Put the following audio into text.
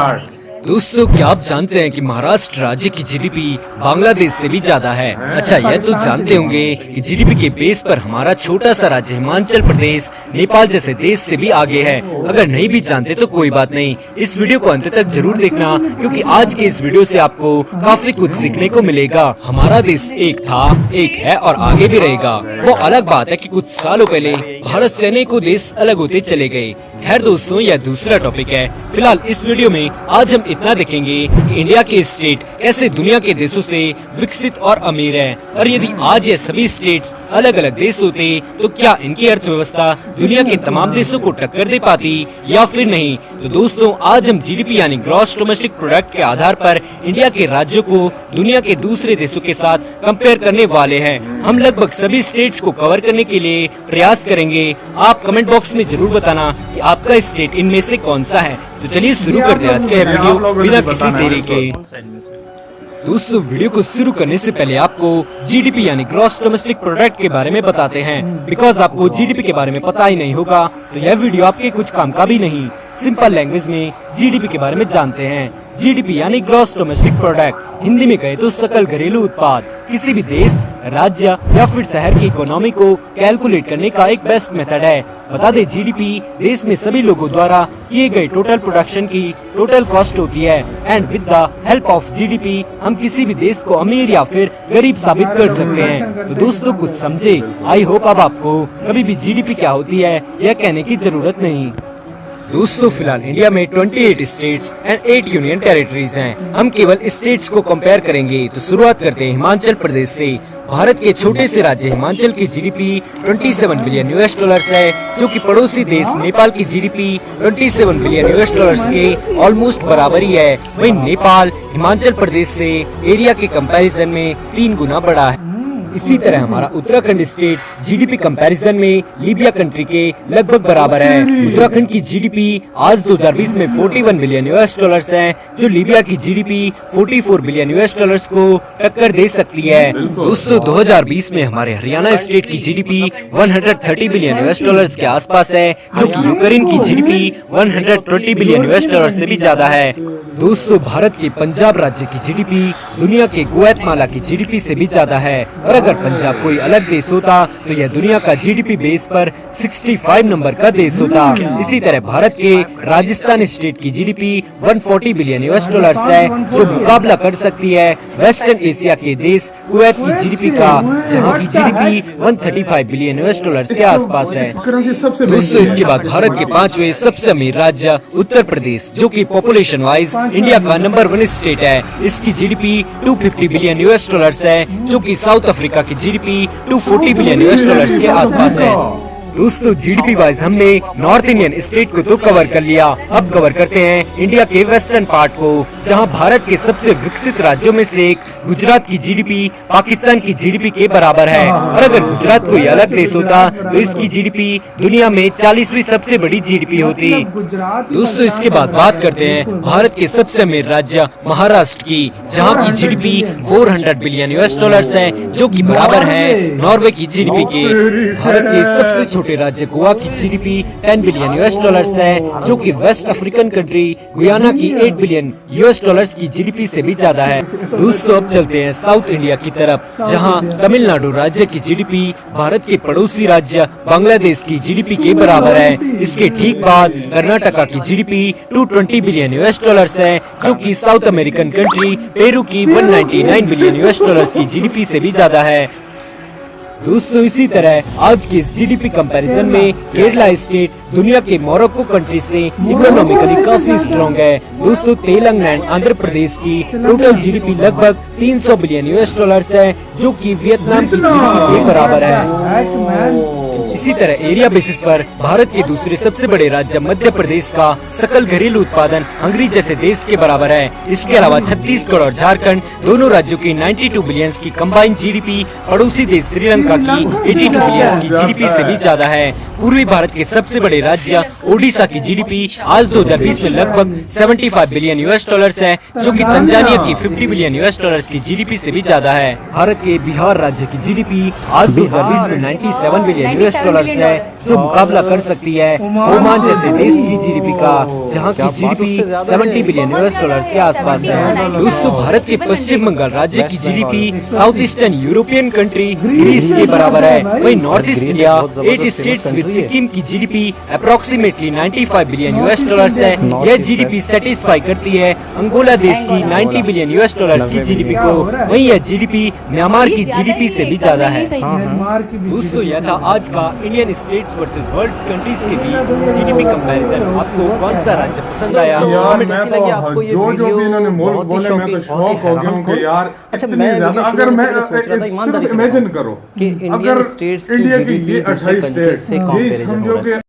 Start. दोस्तों, क्या आप जानते हैं कि महाराष्ट्र राज्य की जीडीपी बांग्लादेश से भी ज्यादा है। अच्छा, यह तो जानते होंगे कि जीडीपी के बेस पर हमारा छोटा सा राज्य हिमाचल प्रदेश नेपाल जैसे देश से भी आगे है। अगर नहीं भी जानते तो कोई बात नहीं, इस वीडियो को अंत तक जरूर देखना, क्योंकि आज के इस वीडियो से आपको काफी कुछ सीखने को मिलेगा। हमारा देश एक था, एक है और आगे भी रहेगा। वो अलग बात है कि कुछ सालों पहले भारत से अनेकों देश अलग होते चले गए। खैर दोस्तों, यह दूसरा टॉपिक है। फिलहाल इस वीडियो में आज हम इतना देखेंगे कि इंडिया के स्टेट कैसे दुनिया के देशों से विकसित और अमीर है, और यदि आज ये सभी स्टेट्स अलग अलग देश होते तो क्या इनकी अर्थव्यवस्था दुनिया के तमाम देशों को टक्कर दे पाती या फिर नहीं। तो दोस्तों, आज हम जीडीपी यानी ग्रॉस डोमेस्टिक प्रोडक्ट के आधार पर इंडिया के राज्यों को दुनिया के दूसरे देशों के साथ कंपेयर करने वाले हैं। हम लगभग सभी स्टेट्स को कवर करने के लिए प्रयास करेंगे। आप कमेंट बॉक्स में जरूर बताना कि आपका स्टेट इनमें से कौन सा है। तो चलिए शुरू करते हैं आज का वीडियो बिना किसी देरी के। दोस्तों, वीडियो को शुरू करने से पहले आपको जीडीपी यानी ग्रॉस डोमेस्टिक प्रोडक्ट के बारे में बताते हैं। बिकॉज आपको जीडीपी के बारे में पता ही नहीं होगा तो यह वीडियो आपके कुछ काम का भी नहीं। सिंपल लैंग्वेज में जीडीपी के बारे में जानते हैं। जीडीपी यानी ग्रॉस डोमेस्टिक प्रोडक्ट, हिंदी में कहे तो सकल घरेलू उत्पाद, किसी भी देश, राज्य या फिर शहर की इकोनॉमी को कैलकुलेट करने का एक बेस्ट मेथड है। बता दें, जीडीपी देश में सभी लोगों द्वारा किए गए टोटल प्रोडक्शन की टोटल कॉस्ट होती है। And with the help of GDP हम किसी भी देश को अमीर या फिर गरीब साबित कर सकते हैं। तो दोस्तों, कुछ समझे। आई होप अब आपको कभी भी जीडीपी क्या होती है यह कहने की जरूरत नहीं। दोस्तों, फिलहाल इंडिया में 28 स्टेट्स एंड 8 यूनियन टेरिटरीज हैं। हम केवल स्टेट्स को कंपेयर करेंगे। तो शुरुआत करते हैं हिमाचल प्रदेश से। भारत के छोटे से राज्य हिमाचल की जीडीपी 27 बिलियन यूएस डॉलर्स है, जो कि पड़ोसी देश नेपाल की जीडीपी 27 बिलियन यूएस डॉलर्स के ऑलमोस्ट बराबर ही है। वहीं नेपाल हिमाचल प्रदेश से एरिया के कंपैरिजन में 3 गुना बड़ा है। इसी तरह हमारा उत्तराखंड स्टेट जीडीपी कंपैरिजन में लीबिया कंट्री के लगभग बराबर है। उत्तराखंड की जीडीपी आज 2020 में 41 बिलियन यूएस डॉलर्स है, जो लीबिया की जीडीपी 44 बिलियन यूएस डॉलर्स को टक्कर दे सकती है। दोस्तों, 2020 में हमारे हरियाणा स्टेट की जीडीपी 130 बिलियन यूएस डॉलर्स के आसपास है, जो कि यूक्रेन की जीडीपी 120 बिलियन यूएस डॉलर से भी ज्यादा है। दोस्तों, भारत के पंजाब राज्य की जीडीपी दुनिया के ग्वाटेमाला की जीडीपी से भी ज्यादा है, और अगर पंजाब कोई अलग देश होता तो यह दुनिया का जीडीपी बेस पर 65 नंबर का देश होता। इसी तरह भारत के राजस्थान स्टेट की जीडीपी 140 बिलियन यूएस डॉलर्स है, जो मुकाबला कर सकती है वेस्टर्न एशिया के देश कुवैत की जीडीपी का, जहां की जीडीपी 135 बिलियन यूएस डॉलर्स के आसपास है। दोस्तों, इसके बाद भारत के 5वें सबसे अमीर राज्य उत्तर प्रदेश, जो कि पॉपुलेशन वाइज इंडिया का नंबर 1 स्टेट है। इसकी जीडीपी 250 बिलियन यूएस डॉलर्स है, जो कि साउथ अफ्रीका की जीडीपी 240 बिलियन यूएस डॉलर्स के आसपास है। दोस्तों, जीडीपी वाइज हमने नॉर्थ इंडियन स्टेट को तो कवर कर लिया। अब कवर करते हैं इंडिया के वेस्टर्न पार्ट को, जहां भारत के सबसे विकसित राज्यों में से एक गुजरात की जीडीपी पाकिस्तान की जीडीपी के बराबर है, और अगर गुजरात कोई अलग देश होता तो इसकी जीडीपी दुनिया में 40वीं सबसे बड़ी जीडीपी होती। दोस्तों, इसके बाद बात करते हैं भारत के सबसे अमीर राज्य महाराष्ट्र की, जहां की जीडीपी 400 बिलियन यूएस डॉलर्स है, जो कि बराबर है नॉर्वे की जीडीपी के। भारत के सबसे छोटे राज्य गोवा की जीडीपी 10 बिलियन यूएस डॉलर्स है, जो कि वेस्ट अफ्रीकन कंट्री गुयाना की 8 बिलियन यूएस डॉलर्स की जीडीपी से भी ज्यादा है। दोस्तों, अब चलते हैं साउथ इंडिया की तरफ, जहां तमिलनाडु राज्य की जीडीपी भारत के पड़ोसी राज्य बांग्लादेश की जीडीपी के बराबर है। इसके ठीक बाद कर्नाटका की जीडीपी 220 बिलियन यूएस डॉलर्स है, जो कि साउथ अमेरिकन कंट्री पेरू की 199 बिलियन यूएस डॉलर्स की जीडीपी से भी ज्यादा है। दोस्तों, इसी तरह आज के इस जीडीपी कंपैरिजन में केरला स्टेट दुनिया के मोरक्को कंट्री से इकोनॉमिकली काफी स्ट्रॉन्ग है। दोस्तों, तेलंगाना एंड आंध्र प्रदेश की टोटल जीडीपी लगभग 300 बिलियन यूएस डॉलर्स है, जो कि वियतनाम की जीडीपी के बराबर है। इसी तरह एरिया बेसिस पर भारत के दूसरे सबसे बड़े राज्य मध्य प्रदेश का सकल घरेलू उत्पादन हंगरी जैसे देश के बराबर है। इसके अलावा छत्तीसगढ़ और झारखंड दोनों राज्यों की 92 बिलियन की कंबाइंड जीडीपी पड़ोसी देश श्रीलंका की 82 बिलियन की जीडीपी से भी ज्यादा है। पूर्वी भारत के सबसे बड़े राज्य ओडिशा की जीडीपी आज 2020 में लगभग 75 बिलियन यूएस डॉलर्स है, जो कि तंजानिया की 50 बिलियन यूएस डॉलर्स की जीडीपी से भी ज्यादा है। भारत के बिहार राज्य की जीडीपी आज 2020 में 97 बिलियन यूएस डॉलर है, जो मुकाबला कर सकती है ओमान जैसे देश की जीडीपी का, जहां की जीडीपी 70 बिलियन यूएस डॉलर के आसपास है। दोस्तों, भारत के पश्चिम बंगाल राज्य की GDP south eastern European country Greece के बराबर है। वहीं north east India 8 states with Sikkim की GDP approximately 95 billion US dollar है। यह जीडीपी सेटिस्फाई करती है अंगोला देश की 90 बिलियन यूएस डॉलर की जीडीपी को। वहीं यह जीडीपी म्यांमार की जीडीपी से भी ज्यादा है। दोस्तों, यह था आज का Indian states versus world countries के बीच जीडीपी कंपैरिजन। आपको कौन सा राज्य पसंद आया? कमेंट ऐसी लगी आपको ये वीडियो बहुत ही शौक हो गया हमको यार। अच्छा, मैं अगर मैं ईमानदारी से इमेजिन करो कि इंडियन स्टेट्स की जीडीपी दूसरे कंट्रीज से कंपैरिजन हो रहा है।